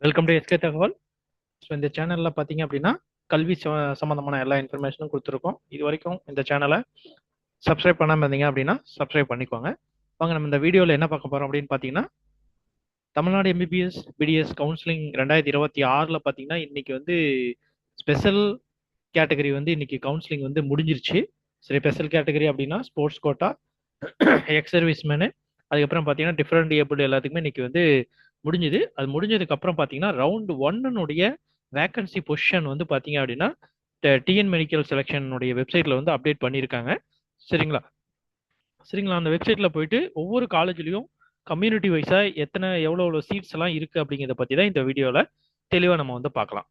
Welcome to SK தகவல். So இந்த சேனலில் பார்த்தீங்க அப்படின்னா கல்வி சம்மந்தமான எல்லா இன்ஃபர்மேஷனும் கொடுத்துருக்கோம். இது வரைக்கும் இந்த சேனலை சப்ஸ்கிரைப் பண்ணாமல் இருந்தீங்க அப்படின்னா சப்ஸ்கிரைப் பண்ணிக்கோங்க. வாங்க நம்ம இந்த வீடியோவில் என்ன பார்க்க போகிறோம் அப்படின்னு பார்த்தீங்கன்னா, தமிழ்நாடு எம்பிபிஎஸ் பிடிஎஸ் கவுன்சிலிங் 2026 பார்த்தீங்கன்னா இன்னைக்கு வந்து ஸ்பெஷல் கேட்டகரி வந்து இன்னைக்கு கவுன்சிலிங் வந்து முடிஞ்சிருச்சு. சரி, ஸ்பெஷல் கேட்டகரி அப்படின்னா sports quota, ex service men, அதுக்கப்புறம் பார்த்தீங்கன்னா டிஃப்ரெண்ட் ஏபிள் எல்லாத்துக்குமே இன்னைக்கு வந்து முடிஞ்சுது. அது முடிஞ்சதுக்கு அப்புறம் பார்த்தீங்கன்னா ரவுண்ட் ஒன்னுடைய வேக்கன்சி பொசிஷன் வந்து பார்த்தீங்க அப்படின்னா டிஎன் மெடிக்கல் செலெக்ஷனுடைய வெப்சைட்ல வந்து அப்டேட் பண்ணியிருக்காங்க. சரிங்களா? சரிங்களா, அந்த வெப்சைட்ல போயிட்டு ஒவ்வொரு காலேஜ்லயும் கம்யூனிட்டி வைஸா எத்தனை எவ்வளோ எவ்வளோ சீட்ஸ் எல்லாம் இருக்கு அப்படிங்கிறத பத்தி தான் இந்த வீடியோல தெளிவா நம்ம வந்து பார்க்கலாம்.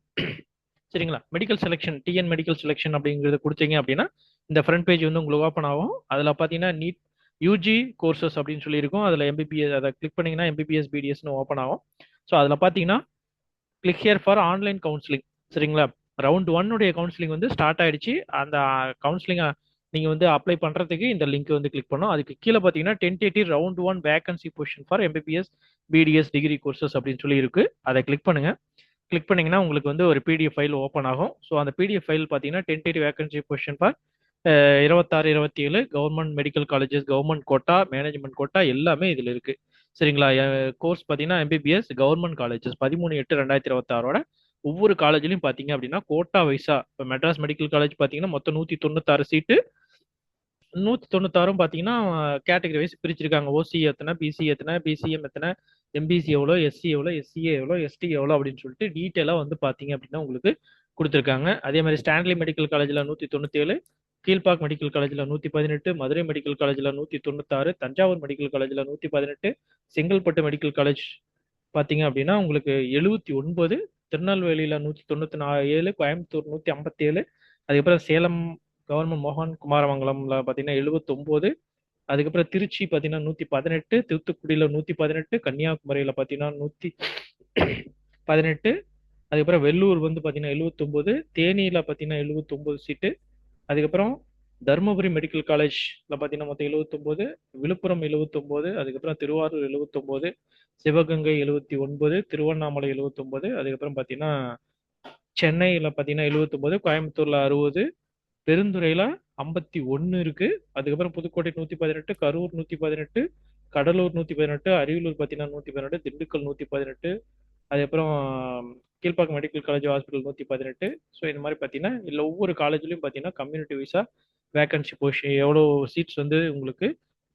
சரிங்களா? Medical selection, TN medical selection அப்படிங்கிறத கொடுத்தீங்க அப்படின்னா இந்த ஃப்ரண்ட் பேஜ் வந்து உங்களுக்கு ஓப்பன் ஆகும். அதில் பார்த்தீங்கன்னா நீட் யூஜி கோர்சஸ் அப்படின்னு சொல்லியிருக்கும். அதில் எம்பிபிஎஸ் அதை கிளிக் பண்ணீங்கன்னா எம்பிபிஎஸ் பிடிஎஸ்னு ஓப்பன் ஆகும். ஸோ அதில் பார்த்தீங்கன்னா click here for online counselling. சரிங்களா? ரவுண்ட் ஒன்னுடைய கவுன்சிலிங் வந்து ஸ்டார்ட் ஆயிடுச்சு. அந்த கவுன்சிலிங்கை நீங்கள் வந்து அப்ளை பண்ணுறதுக்கு இந்த லிங்க் வந்து கிளிக் பண்ணோம். அதுக்கு கீழே பார்த்தீங்கன்னா tentative round one vacancy position for MBBS BDS degree courses அப்படின்னு சொல்லி இருக்கு. அதை கிளிக் பண்ணுங்க. கிளிக் பண்ணீங்கன்னா உங்களுக்கு வந்து ஒரு பிடிஎஃப் ஃபைல் ஓப்பன் ஆகும். ஸோ அந்த பிடிஎஃப் ஃபைல் பார்த்தீங்கன்னா tentative vacancy position for 26 27 government medical colleges, government quota, management quota எல்லாமே இதில் இருக்கு. சரிங்களா? கோர்ஸ் பார்த்தீங்கன்னா எம்பிபிஎஸ் கவர்மெண்ட் காலேஜஸ் 13/8/2026 ஒவ்வொரு காலேஜ்லையும் பார்த்தீங்க அப்படின்னா கோட்டா வைஸா இப்போ மெட்ராஸ் மெடிக்கல் காலேஜ் பார்த்தீங்கன்னா மொத்தம் 196 சீட்டு. 196 பார்த்தீங்கன்னா கேட்டகரி வைஸ் பிரிச்சிருக்காங்க. ஓசி எத்தனை, பிசி எத்தனை, பிசிஎம் எத்தனை, எம்பிசி எவ்வளோ, எஸ்சி எவ்வளோ, எஸ்சிஏ எவ்வளோ, எஸ்டி எவ்வளோ அப்படின்னு சொல்லிட்டு டீட்டெயிலாக வந்து பார்த்தீங்க அப்படின்னா உங்களுக்கு கொடுத்துருக்காங்க. அதே மாதிரி ஸ்டான்லி மெடிக்கல் காலேஜில் 197, கீழ்பாக் மெடிக்கல் காலேஜில் 118, மதுரை மெடிக்கல் காலேஜில் 196, தஞ்சாவூர் மெடிக்கல் காலேஜில் 118, செங்கல்பட்டு மெடிக்கல் காலேஜ் பார்த்தீங்க அப்படின்னா உங்களுக்கு 79, திருநெல்வேலியில் 197, கோயம்புத்தூர் 157, அதுக்கப்புறம் சேலம் கவர்மெண்ட் மோகன் குமாரமங்கலம்ல பார்த்தீங்கன்னா 79, அதுக்கப்புறம் திருச்சி பார்த்தீங்கன்னா 118, தூத்துக்குடியில் 118, கன்னியாகுமரியில் பார்த்தீங்கன்னா 118, அதுக்கப்புறம் வெள்ளூர் வந்து பார்த்தீங்கன்னா 79, தேனியில் பார்த்தீங்கன்னா 79 சீட்டு, அதுக்கப்புறம் தருமபுரி மெடிக்கல் காலேஜ்ல பார்த்தீங்கன்னா மொத்தம் 79, விழுப்புரம் 79, அதுக்கப்புறம் திருவாரூர் 79, சிவகங்கை 79, திருவண்ணாமலை 79, அதுக்கப்புறம் பார்த்தீங்கன்னா சென்னையில் பார்த்தீங்கன்னா 79, கோயம்புத்தூர்ல 60, பெருந்துறையில 51 இருக்கு. அதுக்கப்புறம் புதுக்கோட்டை 118, கரூர் 118, கடலூர் 118, அரியலூர் பார்த்தீங்கன்னா 118, திண்டுக்கல் 118, அதுக்கப்புறம் Kilpauk medical college hospital 118. So இந்த மாதிரி பார்த்தீங்கன்னா இல்லை ஒவ்வொரு காலேஜ்லையும் பார்த்தீங்கன்னா கம்யூனிட்டி வைஸா வேகன்சி பொசிஷன் எவ்வளோ சீட்ஸ் வந்து உங்களுக்கு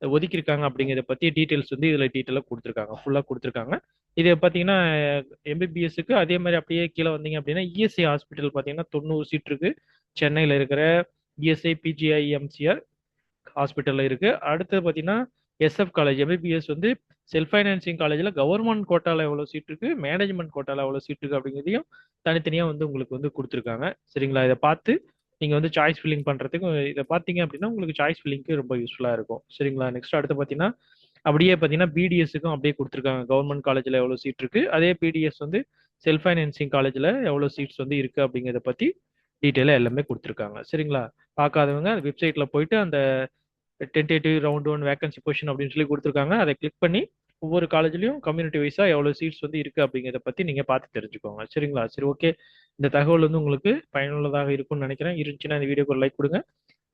ஒதுக்கியிருக்காங்க அப்படிங்கிறத பற்றி டீட்டெயில்ஸ் வந்து இதில் டீட்டெயிலாக கொடுத்துருக்காங்க, ஃபுல்லாக கொடுத்துருக்காங்க. இது பார்த்தீங்கன்னா எம்பிபிஎஸ்க்கு அதே மாதிரி அப்படியே கீழே வந்தீங்க அப்படின்னா இஎஸ்ஐ ஹாஸ்பிட்டல் பார்த்தீங்கன்னா 90 சீட் இருக்கு. சென்னையில் இருக்கிற இஎஸ்ஐ பிஜிஐ எம்சிஆர் ஹாஸ்பிட்டலில் இருக்கு. அடுத்து பார்த்தீங்கன்னா எஸ்எஃப் காலேஜ் எம்பிபிஎஸ் வந்து செல்ஃப் ஃபைனான்சிங் காலேஜில் கவர்மெண்ட் கோட்டாவில் எவ்வளோ சீட் இருக்கு, மேனேஜ்மெண்ட் கோட்டாவில் எவ்வளோ சீட் இருக்கு அப்படிங்கிறதையும் தனித்தனியாக வந்து உங்களுக்கு வந்து கொடுத்துருக்காங்க. சரிங்களா? இதை பார்த்து நீங்கள் வந்து சாய்ஸ் ஃபில்லிங் பண்ணுறதுக்கு இதை பார்த்தீங்க அப்படின்னா உங்களுக்கு சாய்ஸ் ஃபில்லிங்க்கு ரொம்ப யூஸ்ஃபுல்லாக இருக்கும். சரிங்களா? நெக்ஸ்ட் அடுத்து பார்த்தீங்கன்னா அப்படியே பார்த்தீங்கன்னா பிடிஎஸ்க்கும் அப்படியே கொடுத்துருக்காங்க. கவர்மெண்ட் காலேஜில் எவ்வளோ சீட் இருக்கு, அதே பிடிஎஸ் வந்து செல்ஃப் ஃபைனான்சிங் காலேஜில் எவ்வளோ சீட்ஸ் வந்து இருக்கு அப்படிங்கிறத பற்றி டீட்டெயிலாக எல்லாமே கொடுத்துருக்காங்க. சரிங்களா? பார்க்காதவங்க வெப்சைட்ல போயிட்டு அந்த tentative round one vacancy position அப்படின்னு சொல்லி கொடுத்துருக்காங்க. அதை கிளிக் பண்ணி ஒவ்வொரு காலேஜ்லயும் கம்யூனிட்டி வைஸா எவ்வளவு சீட்ஸ் வந்து இருக்கு அப்படிங்கிறத பத்தி நீங்க பார்த்து தெரிஞ்சுக்கோங்க. சரிங்களா? சரி, ஓகே. இந்த தகவல் வந்து உங்களுக்கு பயனுள்ளதாக இருக்கும்னு நினைக்கிறேன். இருந்துச்சுன்னா இந்த வீடியோக்கு ஒரு லைக் கொடுங்க.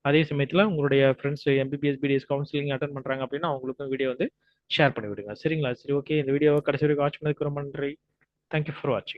அதே சமயத்துல உங்களுடைய friends MBBS BDS counselling attend பண்றாங்க அப்படின்னா அவங்களுக்கும் வீடியோ வந்து ஷேர் பண்ணி விடுங்க. சரிங்களா? சரி, ஓகே. இந்த வீடியோவை கடைசி வரைக்கும் வாட்ச் பண்ணதுக்கு ரொம்ப நன்றி. தேங்க்யூ ஃபார் வாட்சிங்.